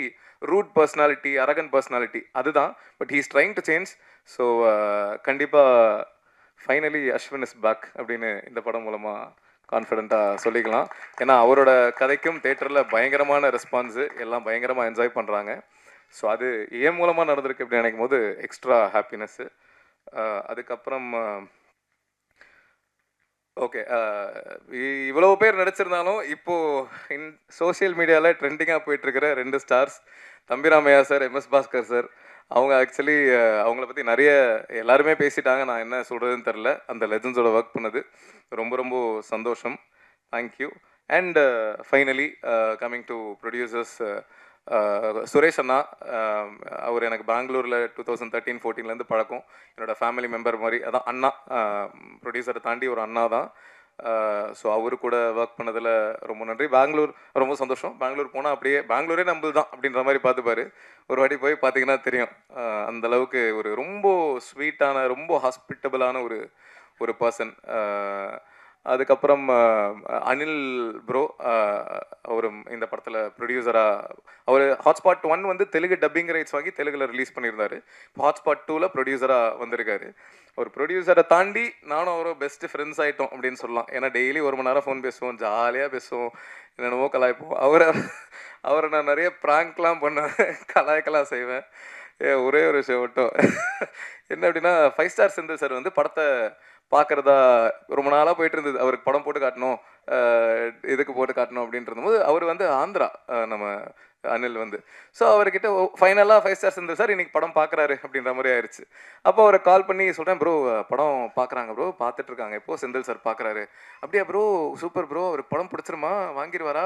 rude personality, arrogant personality, அதுதான். But he is trying to change. So கண்டிப்பாக ஃபைனலி அஸ்வின் இஸ் பேக் அப்படின்னு இந்த படம் மூலமாக கான்ஃபிடென்ட்டாக சொல்லிக்கலாம். ஏன்னா அவரோட கதைக்கும் தேட்டரில் பயங்கரமான ரெஸ்பான்ஸு, எல்லாம் பயங்கரமாக என்ஜாய் பண்ணுறாங்க. ஸோ அது ஏன் மூலமாக நடந்திருக்கு அப்படின்னு நினைக்கும் போது எக்ஸ்ட்ரா ஹாப்பினஸ்ஸு. அதுக்கப்புறம் ஓகே, இவ்வளோ பேர் நடிச்சிருந்தாலும் இப்போது சோஷியல் மீடியாவில் ட்ரெண்டிங்காக போயிட்டுருக்கிற 2 stars, Thambi Ramaiah sir, MS Bhaskar sir. அவங்க ஆக்சுவலி அவங்கள பற்றி நிறைய எல்லாருமே பேசிட்டாங்க. நான் என்ன சொல்கிறதுன்னு தெரில. அந்த லெஜண்ட்ஸோட ஒர்க் பண்ணது ரொம்ப ரொம்ப சந்தோஷம். Thank you. And finally coming to producers, Suresh அண்ணா. அவர் எனக்கு பெங்களூரில் 2013-14 பழக்கம். என்னோடய ஃபேமிலி மெம்பர் மாதிரி. அதான் அண்ணா, ப்ரொடியூசரை தாண்டி ஒரு அண்ணா தான். ஸோ அவரு கூட ஒர்க் பண்ணதில் ரொம்ப நன்றி. பெங்களூர் ரொம்ப சந்தோஷம். பெங்களூர் போனால் அப்படியே பெங்களூரே நம்மள் தான் அப்படின்ற மாதிரி பார்த்துப்பாரு. ஒரு வாட்டி போய் பார்த்தீங்கன்னா தெரியும். அந்தளவுக்கு ஒரு ரொம்ப ஸ்வீட்டான, ரொம்ப ஹாஸ்பிட்டபிளான ஒரு பர்சன். அதுக்கப்புறம் அனில் ப்ரோ, அவரும் இந்த படத்தில் ப்ரொடியூசராக, அவர் ஹாட்ஸ்பாட் 1 வந்து தெலுங்கு டப்பிங் ரைட்ஸ் வாங்கி தெலுங்கில் ரிலீஸ் பண்ணியிருந்தார். இப்போ ஹாட்ஸ்பாட் 2ல் ப்ரொடியூசராக வந்திருக்காரு. ஒரு ப்ரொடியூசரை தாண்டி நானும் அவரும் பெஸ்ட் ஃப்ரெண்ட்ஸ் ஆகிட்டோம் அப்படின்னு சொல்லலாம். ஏன்னா டெய்லி 1 மணி நேரம் ஃபோன் பேசுவோம், ஜாலியாக பேசுவோம், என்னென்னமோ கலாய்ப்போம். அவரை நான் நிறைய ப்ராங்க்லாம் பண்ணுவேன், கலாய்க்கலாம் செய்வேன். ஒரே ஒரு விஷயம் மட்டும் என்ன அப்படின்னா, 5 ஸ்டார் செந்தில் சார் வந்து படத்தை பார்க்குறதா ரொம்ப நாளாக போயிட்டு இருந்தது. அவருக்கு படம் போட்டு காட்டணும், இதுக்கு போட்டு காட்டணும் அப்படின்றது போது அவர் வந்து ஆந்திரா, நம்ம அனில் வந்து. ஸோ அவர்கிட்ட ஃபைனலாக 5 ஸ்டார் செந்தில் சார் இன்னைக்கு படம் பார்க்குறாரு அப்படின்ற மாதிரி ஆயிடுச்சு. அப்போ அவரை கால் பண்ணி சொல்கிறேன், ப்ரோ படம் பார்க்குறாங்க ப்ரோ, பார்த்துட்ருக்காங்க, இப்போது செந்தில் சார் பார்க்குறாரு. அப்படியா ப்ரோ, சூப்பர் ப்ரோ, அவருக்கு படம் பிடிச்சிருமா, வாங்கிடுவாரா?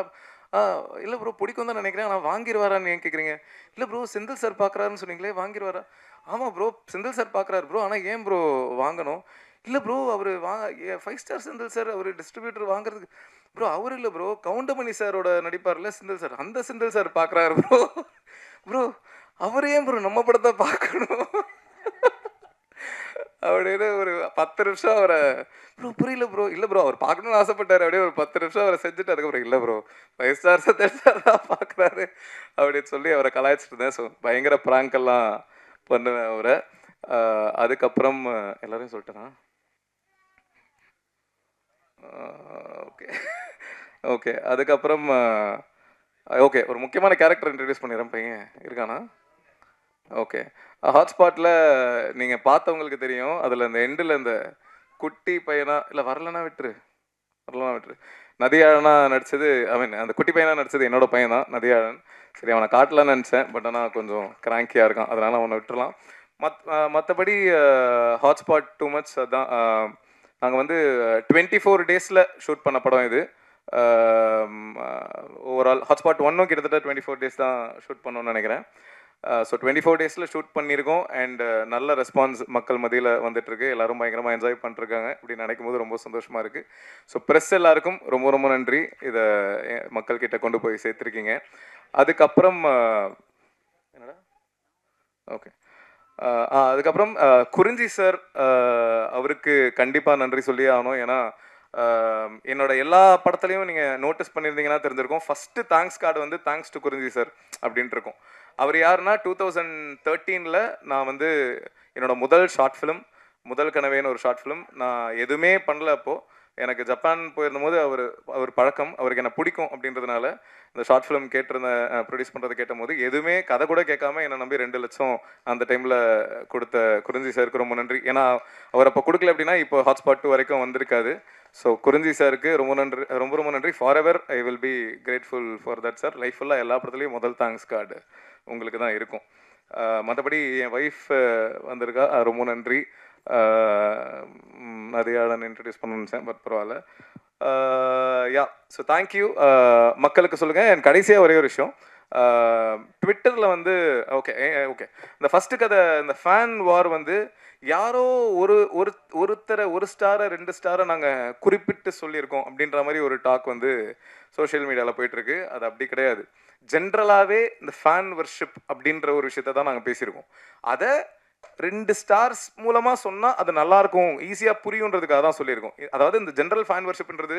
இல்லை ப்ரோ பிடிக்கும் தான் நினைக்கிறேன், ஆனால் வாங்கிடுவாரான்னு ஏன் கேட்குறீங்க? இல்லை ப்ரோ செந்தில் சார் பார்க்குறாருன்னு சொன்னீங்களே, வாங்கிடுவாரா? ஆமாம் ப்ரோ செந்தில் சார் பார்க்குறாரு ப்ரோ, ஆனால் ஏன் ப்ரோ வாங்கணும்? இல்லை ப்ரோ அவர் 5 ஸ்டார் செந்தில் சார் அவர் டிஸ்ட்ரிபியூட்டர் வாங்குறதுக்கு. ப்ரோ அவர் இல்லை ப்ரோ, கவுண்டமணி சாரோட நடிப்பார்ல செந்தில் சார், அந்த செந்தில் சார் பார்க்குறாரு ப்ரோ. ப்ரோ அவர் ஏன் ப்ரோ நம்ம படத்தை பார்க்கணும் அப்படின்னு ஒரு 10 நிமிஷம் அவரை, ப்ரோ புரியல ப்ரோ, இல்லை ப்ரோ அவர் பார்க்கணும்னு ஆசைப்பட்டார். அப்படியே ஒரு 10 நிமிஷம் அவரை செஞ்சுட்டு அதுக்கப்புறம் இல்லை ப்ரோ 5 ஸ்டார் செந்தில் சார் தான் பார்க்குறாரு அப்படின்னு சொல்லி அவரை கலாய்ச்சிட்டு இருந்தேன். ஸோ பயங்கர ப்ராங்கெல்லாம் பண்ணுவேன் அவரை. அதுக்கப்புறம் எல்லாரையும் சொல்லிட்டேனா? Okay okay. அதுக்கப்புறம் ஓகே, ஒரு முக்கியமான கேரக்டர் இன்ட்ரடியூஸ் பண்ணிடுறேன். பையன் இருக்கானா? ஓகே. ஹாட்ஸ்பாட்டில் நீங்கள் பார்த்தவங்களுக்கு தெரியும். அதில் இந்த எண்டில் இந்த குட்டி பையனா, இல்லை வரலன்னா விட்டுரு, நதியாழனா நடித்தது, அந்த குட்டி பையனாக நடித்தது என்னோட பையன் தான், நதியாழன். சரி அவனை காட்டலான்னு நினச்சேன், பட் ஆனால் கொஞ்சம் கிராங்கியாக இருக்கான், அதனால் அவனை விட்டுறலாம். மற்றபடி ஹாட்ஸ்பாட் டூ மச். அதுதான் நாங்கள் வந்து 24 டேஸில் ஷூட் பண்ண படம் இது. ஓவரால் ஹாட்ஸ்பாட் 1 கிட்டத்தட்ட 24 டேஸ் தான் ஷூட் பண்ணோன்னு நினைக்கிறேன். ஸோ 24 டேஸில் ஷூட் பண்ணியிருக்கோம் அண்ட் நல்ல ரெஸ்பான்ஸ் மக்கள் மத்தியில் வந்துட்டுருக்கு. எல்லோரும் பயங்கரமாக என்ஜாய் பண்ணிருக்காங்க அப்படின்னு நினைக்கும் போது ரொம்ப சந்தோஷமாக இருக்குது. ஸோ ப்ரெஸ் எல்லாருக்கும் ரொம்ப ரொம்ப நன்றி, இதை மக்கள்கிட்ட கொண்டு போய் சேர்த்துருக்கீங்க. அதுக்கப்புறம் என்னடா ஓகே அதுக்கப்புறம் குறிஞ்சி சார், அவருக்கு கண்டிப்பாக நன்றி சொல்லியே ஆகணும். ஏன்னா என்னோட எல்லா படத்துலையும் நீங்கள் நோட்டீஸ் பண்ணியிருந்தீங்கன்னா தெரிஞ்சிருக்கும், ஃபஸ்ட்டு தேங்க்ஸ் கார்டு வந்து தேங்க்ஸ் டு குறிஞ்சி சார் அப்படின்ட்டு இருக்கும். அவர் யாருன்னா 2013 நான் வந்து என்னோட முதல் ஷார்ட் ஃபிலிம், முதல் கனவேன்னு ஒரு ஷார்ட் ஃபிலிம், நான் எதுவுமே பண்ணல. அப்போது எனக்கு ஜப்பான் போயிருந்தபோது அவர் பழக்கம், அவருக்கு என்ன பிடிக்கும் அப்படின்றதுனால இந்த ஷார்ட் ஃபிலிம் ப்ரொடியூஸ் பண்ணுறது கேட்டபோது எதுவுமே கதை கூட கேட்காம என்னை நம்பி 2 லட்சம் அந்த டைமில் கொடுத்த குறிஞ்சி சாருக்கு ரொம்ப நன்றி. ஏன்னா அவர் அப்போ கொடுக்கல அப்படின்னா இப்போ ஹாட்ஸ்பாட் 2 வரைக்கும் வந்திருக்காது. ஸோ குறிஞ்சி சாருக்கு ரொம்ப நன்றி, ரொம்ப ரொம்ப நன்றி. For ever I will be grateful for that sir. Life ஃபுல்லாக எல்லா படத்துலையும் முதல் தேங்க்ஸ் கார்டு உங்களுக்கு தான் இருக்கும். மற்றபடி என் ஒய்ஃப் வந்திருக்கா, ரொம்ப நன்றி. நதியாளன் இன்ட்ரடியூஸ் பண்ணணுன்னு பட் பரவாயில்ல. யா, ஸோ தேங்க்யூ. மக்களுக்கு சொல்லுங்கள். என் கடைசியாக ஒரே ஒரு விஷயம், ட்விட்டரில் வந்து ஓகே இந்த ஃபஸ்ட்டு கதை, இந்த ஃபேன் வார் வந்து யாரோ ஒருத்தரை 1 ஸ்டாரை 2 ஸ்டாரை நாங்கள் குறிப்பிட்டு சொல்லியிருக்கோம் அப்படின்ற மாதிரி ஒரு டாக் வந்து சோஷியல் மீடியாவில் போயிட்டுருக்கு. அது அப்படி கிடையாது. ஜென்ரலாகவே இந்த ஃபேன் வர்ஷிப் அப்படின்ற ஒரு விஷயத்தை தான் நாங்கள் பேசியிருக்கோம். அதை 2 ஸ்டார்ஸ் மூலமாக சொன்னால் அது நல்லாயிருக்கும், ஈஸியாக புரியுன்றதுக்காக தான் சொல்லியிருக்கோம். அதாவது இந்த ஜென்ரல் ஃபேன் வர்ஷிப்ன்றது,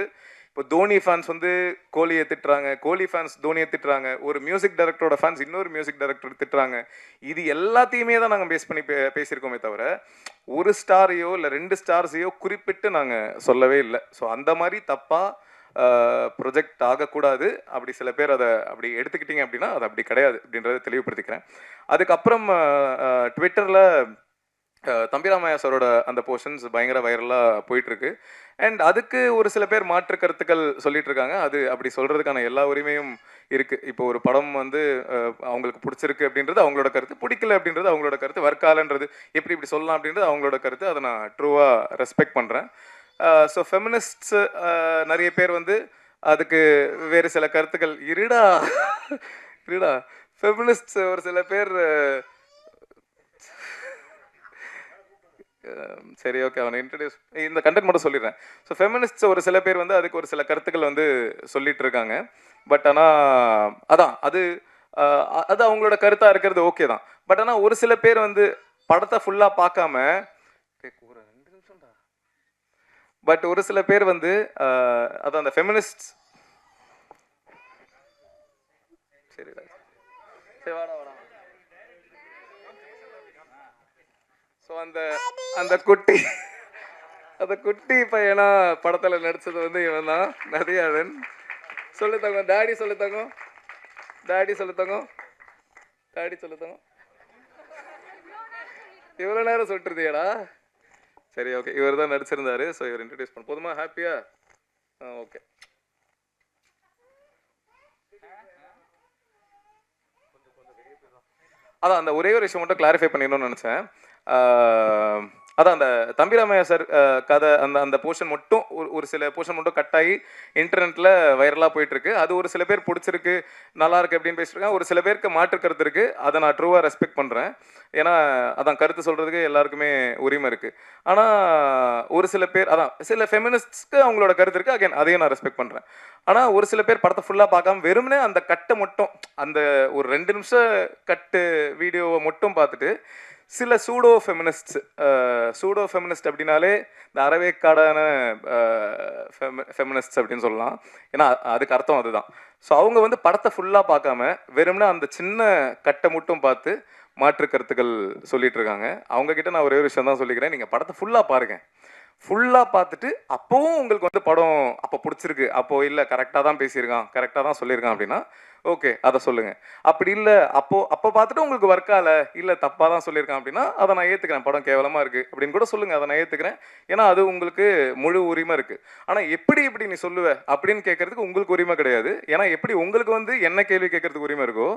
இப்போ தோனி ஃபேன்ஸ் வந்து கோலியை திட்டுறாங்க, கோலி ஃபேன்ஸ் தோனியை திட்டுறாங்க, ஒரு மியூசிக் டைரக்டரோட ஃபேன்ஸ் இன்னொரு மியூசிக் டைரக்டர் திட்டுறாங்க. இது எல்லாத்தையுமே தான் நாங்கள் பேஸ் பண்ணி பேசியிருக்கோமே தவிர 1 ஸ்டாரையோ இல்லை 2 ஸ்டார்ஸையோ குறிப்பிட்டு நாங்கள் சொல்லவே இல்லை. ஸோ அந்த மாதிரி தப்பாக ப்ரொஜெக்ட் ஆகக்கூடாது. அப்படி சில பேர் அதை அப்படி எடுத்துக்கிட்டீங்க அப்படின்னா அது அப்படி கிடையாது அப்படின்றத தெளிவுபடுத்திக்கிறேன். அதுக்கப்புறம் ட்விட்டரில் தம்பிராமையா சாரோட அந்த போர்ஷன்ஸ் பயங்கர வைரலாக போயிட்டுருக்கு. அண்ட் அதுக்கு ஒரு சில பேர் மாற்று கருத்துக்கள் சொல்லிட்டு இருக்காங்க. அது அப்படி சொல்கிறதுக்கான எல்லா உரிமையும் இருக்குது. இப்போ ஒரு படம் வந்து அவங்களுக்கு பிடிச்சிருக்கு அப்படின்றது அவங்களோட கருத்து, பிடிக்கல அப்படின்றது அவங்களோட கருத்து, வர்க்காலன்றது இப்படி சொல்லலாம் அப்படின்றது அவங்களோட கருத்து. அதை நான் ட்ரூவாக ரெஸ்பெக்ட் பண்ணுறேன். ஸோ ஃபெமினிஸ்ட்ஸு நிறைய பேர் வந்து அதுக்கு வேறு சில கருத்துக்கள் இருடா ஃபெமினிஸ்ட்ஸ் ஒரு சில பேர் சரி ஓகே, அவனை இன்ட்ரடியூஸ் இந்த கண்டென்ட் மட்டும் சொல்லிடுறேன். ஸோ ஃபெமினிஸ்ட்ஸ் ஒரு சில பேர் வந்து அதுக்கு ஒரு சில கருத்துக்கள் வந்து சொல்லிட்டு இருக்காங்க. பட் ஆனால் அதான் அது அவங்களோட கருத்தாக இருக்கிறது ஓகே தான். பட் ஆனால் ஒரு சில பேர் வந்து படத்தை ஃபுல்லாக பார்க்காம, பட் ஒரு சில பேர் வந்து அதான் அந்த ஃபெமினிஸ்ட் சரி வாடா ஸோ அந்த குட்டி பையனா படத்தில் நடிச்சது வந்து இவன் தான், நதியாளன். சொல்லுத்தாங்க டாடி, சொல்லுத்தாங்க டாடி, சொல்லுத்தாங்க டாடி, சொல்லுத்தாங்க. இவ்வளோ நேரம் சொல்லிட்டுருந்தியாடா? சரி ஓகே, இவர் தான் நடிச்சிருந்தாரு. ஸோ இவர் இன்ட்ரடியூஸ் பண்ண போதுமா? ஹாப்பியா? ஓகே. அதான் அந்த ஒரே ஒரு விஷயம் மட்டும் கிளாரிஃபை பண்ணிடணும்னு நினச்சேன். அதான் அந்த தம்பிராமையா சார் கதை அந்த போர்ஷன் மட்டும் ஒரு சில போர்ஷன் மட்டும் கட் ஆகி இன்டர்நெட்டில் வைரலாக போயிட்டுருக்கு. அது ஒரு சில பேர் பிடிச்சிருக்கு, நல்லா இருக்கு அப்படின்னு பேசிட்டுருக்காங்க. ஒரு சில பேருக்கு மாற்று கருத்து இருக்குது. அதை நான் ட்ரூவாக ரெஸ்பெக்ட் பண்ணுறேன். ஏன்னா அதான் கருத்து சொல்கிறதுக்கு எல்லாருக்குமே உரிமை இருக்குது. ஆனால் ஒரு சில பேர் அதான் சில ஃபெமினிஸ்ட்ஸ்க்கு அவங்களோட கருத்து இருக்குது. அகைன் அதையும் நான் ரெஸ்பெக்ட் பண்ணுறேன். ஆனால் ஒரு சில பேர் படத்தை ஃபுல்லாக பார்க்காம வெறுமனே அந்த கட்டை மட்டும், அந்த ஒரு 2 நிமிஷம் கட்டு வீடியோவை மட்டும் பார்த்துட்டு சில சூடோ ஃபெமினிஸ்ட் அப்படின்னாலே இந்த அறவேக்காடான ஃபெமினிஸ்ட்ஸ் அப்படின்னு சொல்லலாம். ஏன்னா அதுக்கு அர்த்தம் அதுதான். ஸோ அவங்க வந்து படத்தை ஃபுல்லாக பார்க்காம வெறும்னா அந்த சின்ன கட்டை மட்டும் பார்த்து மாற்று கருத்துக்கள் சொல்லிட்டு இருக்காங்க. அவங்கக்கிட்ட நான் ஒரே ஒரு விஷயம் தான் சொல்லிக்கிறேன், நீங்கள் படத்தை ஃபுல்லாக பாருங்கள். ஃபுல்லாக பார்த்துட்டு அப்போவும் உங்களுக்கு வந்து படம் அப்போ பிடிச்சிருக்கு, அப்போது இல்லை கரெக்டாக தான் பேசியிருக்கான், கரெக்டாக தான் சொல்லியிருக்கான் அப்படின்னா ஓகே அதை சொல்லுங்கள். அப்படி இல்லை அப்போ பார்த்துட்டு உங்களுக்கு ஒர்க்கால இல்லை தப்பாக தான் சொல்லியிருக்கான் அப்படின்னா அதை நான் ஏற்றுக்கிறேன், படம் கேவலமாக இருக்குது அப்படின்னு கூட சொல்லுங்கள், அதை நான் ஏற்றுக்கிறேன். ஏன்னா அது உங்களுக்கு முழு உரிமை இருக்குது. ஆனால் எப்படி நீ சொல்லுவ அப்படின்னு கேட்கறதுக்கு உங்களுக்கு உரிமை கிடையாது. ஏன்னா எப்படி உங்களுக்கு வந்து என்ன கேள்வி கேட்கறதுக்கு உரிமை இருக்கோ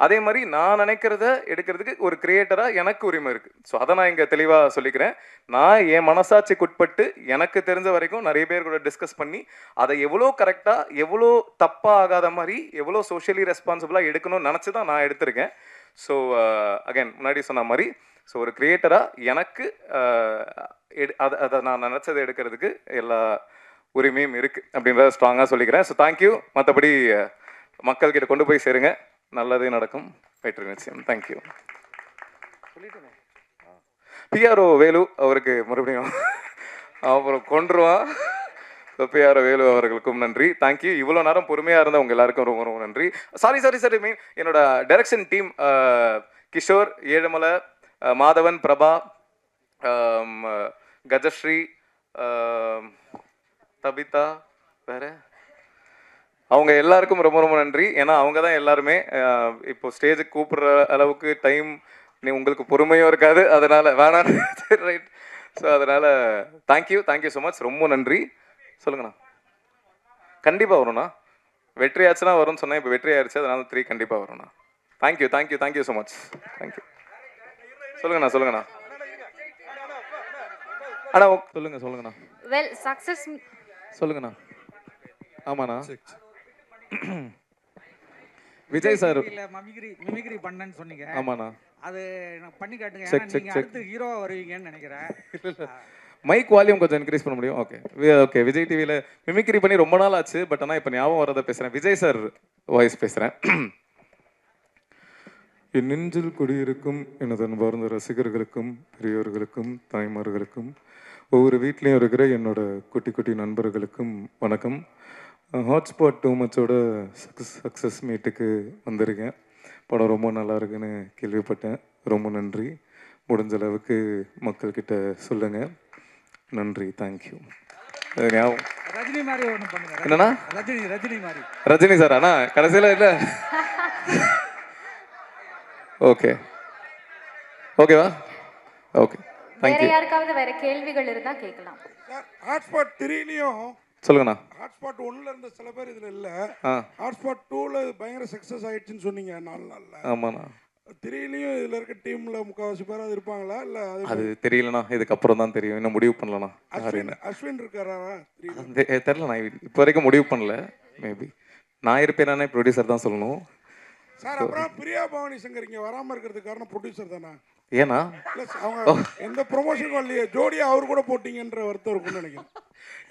அதே மாதிரி நான் நினைக்கிறத எடுக்கிறதுக்கு ஒரு கிரியேட்டராக எனக்கு உரிமை இருக்குது. ஸோ அதை நான் இங்கே தெளிவாக சொல்லிக்கிறேன். நான் என் மனசாட்சிக்குட்பட்டு எனக்கு தெரிஞ்ச வரைக்கும் நிறைய பேர் கூட டிஸ்கஸ் பண்ணி அதை எவ்வளோ கரெக்டாக எவ்வளோ தப்பாக ஆகாத மாதிரி எவ்வளோ சோஷியல் சோஷியலி ரெஸ்பான்சிபிளாக எடுக்கணும்னு நினச்சி தான் நான் எடுத்திருக்கேன். ஸோ அகைன் முன்னாடி சொன்ன மாதிரி ஸோ ஒரு கிரியேட்டராக எனக்கு அதை நான் நினச்சதை எடுக்கிறதுக்கு எல்லா உரிமையும் இருக்குது அப்படின்றத ஸ்ட்ராங்காக சொல்லிக்கிறேன். So thank you. மற்றபடி மக்கள்கிட்ட கொண்டு போய் சேருங்க, நல்லதே நடக்கும், வெற்றி நிச்சயம். தேங்க்யூ. பிஆர்ஓ வேலு அவருக்கு மறுபடியும் அப்புறம் கொண்டுருவான். பிஆர்ஓ வேலு அவர்களுக்கும் நன்றி, தேங்க்யூ. இவ்வளோ நேரம் பொறுமையாக இருந்த உங்கள் எல்லாருக்கும் ரொம்ப ரொம்ப நன்றி. சாரி மீன் என்னோட டைரக்ஷன் டீம் கிஷோர், ஏழுமலை, மாதவன், பிரபா, கஜஸ்ரீ, தபிதா, வேற அவங்க எல்லாருக்கும் ரொம்ப ரொம்ப நன்றி. ஏன்னா அவங்க தான் எல்லாருமே இப்போ ஸ்டேஜுக்கு கூப்பிடுற அளவுக்கு டைம் உங்களுக்கு பொறுமையும் இருக்காது, அதனால் வேணாம். ரைட். ஸோ அதனால் தேங்க்யூ ஸோ மச், ரொம்ப நன்றி. சொல்லுங்கண்ணா. கண்டிப்பாக வரும்ண்ணா, வெற்றி ஆச்சுன்னா வரும்னு சொன்னேன், இப்போ வெற்றி ஆயிடுச்சு, அதனால 3 கண்டிப்பாக வரும்ண்ணா. Thank you so much. தேங்க்யூ. சொல்லுங்கண்ணா. அண்ணா சொல்லுங்கண்ணா. Well success. சொல்லுங்கண்ணா. ஆமாண்ணா. விஜய் சார் மிமிக்ரி பண்ணேன்னு சொன்னீங்க. ஆமாண்ணா. அது பண்ணி காட்டுங்க. ஏன்னா நீங்க அடுத்து ஹீரோவா வருவீங்கன்னு நினைக்கிறேன். மைக் வால்யூம் கொஞ்சம் இன்க்ரீஸ் பண்ண முடியும்? ஓகே. விஜய் டிவியில் மிமிக்ரி பண்ணி ரொம்ப நாள் ஆச்சு, பட் ஆனால் இப்போ ஞாபகம் வரதை பேசுகிறேன். விஜய் சார் வாய்ஸ் பேசுகிறேன். என் நெஞ்சில் குடியிருக்கும் எனது அன்பார்ந்த ரசிகர்களுக்கும் பெரியோர்களுக்கும் தாய்மார்களுக்கும் ஒவ்வொரு வீட்லேயும் இருக்கிற என்னோட குட்டி குட்டி நண்பர்களுக்கும் வணக்கம். ஹாட்ஸ்பாட் 2 மச்சோட சக்ஸஸ் மீட்டுக்கு வந்திருக்கேன். படம் ரொம்ப நல்லா இருக்குன்னு கேள்விப்பட்டேன். ரொம்ப நன்றி. முடிஞ்ச அளவுக்கு மக்கள்கிட்ட சொல்லுங்கள். நன்றி. தேங்க்யூ. ரஜினி மாதிரி ஒன்று பண்ணுங்க. என்னண்ணா? ரஜினி மாதிரி. ரஜினி சார் அண்ணா கடைசியில் இல்லை. ஓகேவா? ஓகே. வேற யாருக்காவது வேற கேள்விகள் இருந்தா கேட்கலாம். ஹாட்ஸ்பாட் 3லயும் சொல்லுங்கண்ணா. ஹாட்ஸ்பாட் 1ல இருந்த சில பேர் இதுல இல்ல. ஹாட்ஸ்பாட் 2ல பயங்கர சக்சஸ் ஆயிடுச்சுன்னு சொன்னீங்க 4 நாள்ல. ஆமாண்ணா. 3லயும் இதுல இருக்க டீம்ல முக்காவாசி பேர் அது இருப்பாங்களா இல்ல? அது தெரியலண்ணா, இதுக்கப்புறம் தான் தெரியும். இன்னும் முடிவு பண்ணலண்ணா. அஸ்வின் இருக்காரா? தெரியலண்ணா, இப்போ வரைக்கும் முடிவு பண்ணல. மேபி நான் இருப்பேனானே ப்ரொடியூசர் தான் சொல்லணும் சார். அப்புறம் பிரியா பவானி சங்கர் இங்க வராம இருக்கிறதுக்கு காரணம் ப்ரொடியூசர் தானா? ஏன்னா அவங்க எந்த ப்ரொமோஷன் வரலையே, ஜோடியா அவர் கூட போட்டீங்கன்ற வருத்தம் இருக்கும்னு நினைக்கிறேன்.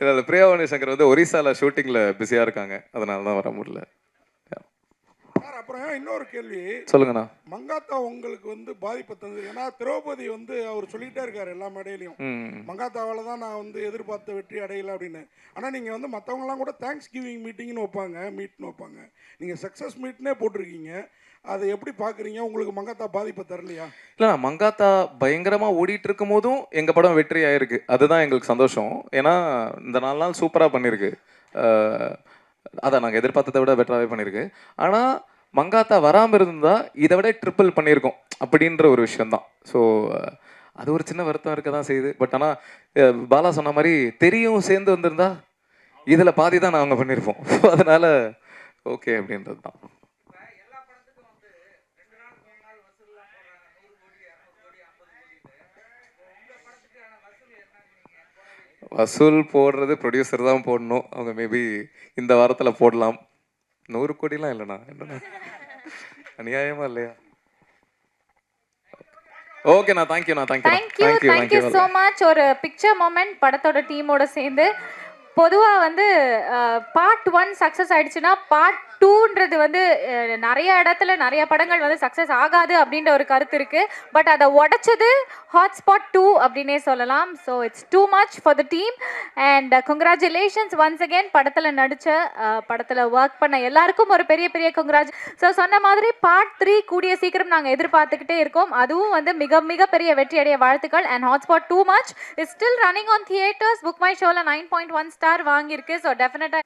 இல்லை, பிரியா பவானி சங்கர் வந்து ஒரிசால ஷூட்டிங்ல பிஸியா இருக்காங்க, அதனால தான் வர முடியல. சார் அப்புறம் இன்னொரு கேள்வி. சொல்லுங்கண்ணா. மங்காத்தா உங்களுக்கு வந்து பாதிப்பு தந்தது. ஏன்னா திரௌபதி வந்து அவர் சொல்லிட்டே இருக்காரு எல்லா மேடையிலையும், மங்காத்தாவால தான் நான் வந்து எதிர்பார்த்த வெற்றி அடையல அப்படின்னு. ஆனால் நீங்கள் வந்து மற்றவங்களாம் கூட தேங்க்ஸ் கிவிங் மீட்டிங்னு மீட்னு வைப்பாங்க. நீங்கள் சக்ஸஸ் மீட்னே போட்டிருக்கீங்க. அதை எப்படி பார்க்குறீங்க? உங்களுக்கு மங்காத்தா பாதிப்பை தரலையா? இல்லை, மங்காத்தா பயங்கரமாக ஓடிட்டு இருக்கும் போதும் எங்கள் படம் வெற்றி ஆயிருக்கு, அதுதான் எங்களுக்கு சந்தோஷம். ஏன்னா இந்த 4 நாள் சூப்பராக பண்ணியிருக்கு. அதான் நாங்கள் எதிர்பார்த்ததை விட பெட்டராகவே பண்ணியிருக்கு. ஆனால் மங்காத்தா வராமல் இருந்தால் இதை விட ட்ரிப்பிள் பண்ணியிருக்கோம் அப்படின்ற ஒரு விஷயந்தான். ஸோ அது ஒரு சின்ன வருத்தம் இருக்க தான் செய்யுது. பட் ஆனால் பாலா சொன்ன மாதிரி தெரியும் சேர்ந்து வந்திருந்தா இதில் பாதி தான் நாங்கள் பண்ணியிருப்போம். அதனால ஓகே அப்படின்றது தான். வசூல் போடுறது ப்ரொடியூசர் தான் போடணும். அவங்க மேபி இந்த வாரத்தில் போடலாம். 100 கோடிலாம் இல்லைண்ணா, என்னண்ணா அநியாயமா இல்லையா? ஓகேண்ணா, தேங்க்யூண்ணா. Thank you so much. ஒரு பிக்சர் மொமெண்ட் படத்தோட டீமோட சேர்ந்து. பொதுவாக வந்து பார்ட் 1 சக்ஸஸ் ஆயிடுச்சுன்னா பார்ட் 2ன்றது வந்து நிறைய இடத்துல நிறைய படங்கள் வந்து சக்ஸஸ் ஆகாது அப்படின்ற ஒரு கருத்து இருக்கு. பட் அதை உடைச்சது ஹாட்ஸ்பாட் 2 அப்படின்னே சொல்லலாம். So it's too much for the team and congratulations once again. படத்தில் நடித்த படத்தில் ஒர்க் பண்ண எல்லாருக்கும் ஒரு பெரிய பெரிய கங்க்ராஜ். ஸோ சொன்ன மாதிரி பார்ட் 3 கூடிய சீக்கிரம் நாங்கள் எதிர்பார்த்துக்கிட்டே இருக்கோம். அதுவும் வந்து மிக பெரிய வெற்றி அடைய வாழ்த்துக்கள். And hotspot too much is still running on theatres. Book my ஷோவில் 9.1 ஸ்டார் வாங்கியிருக்கு. ஸோ டெஃபினட்டாக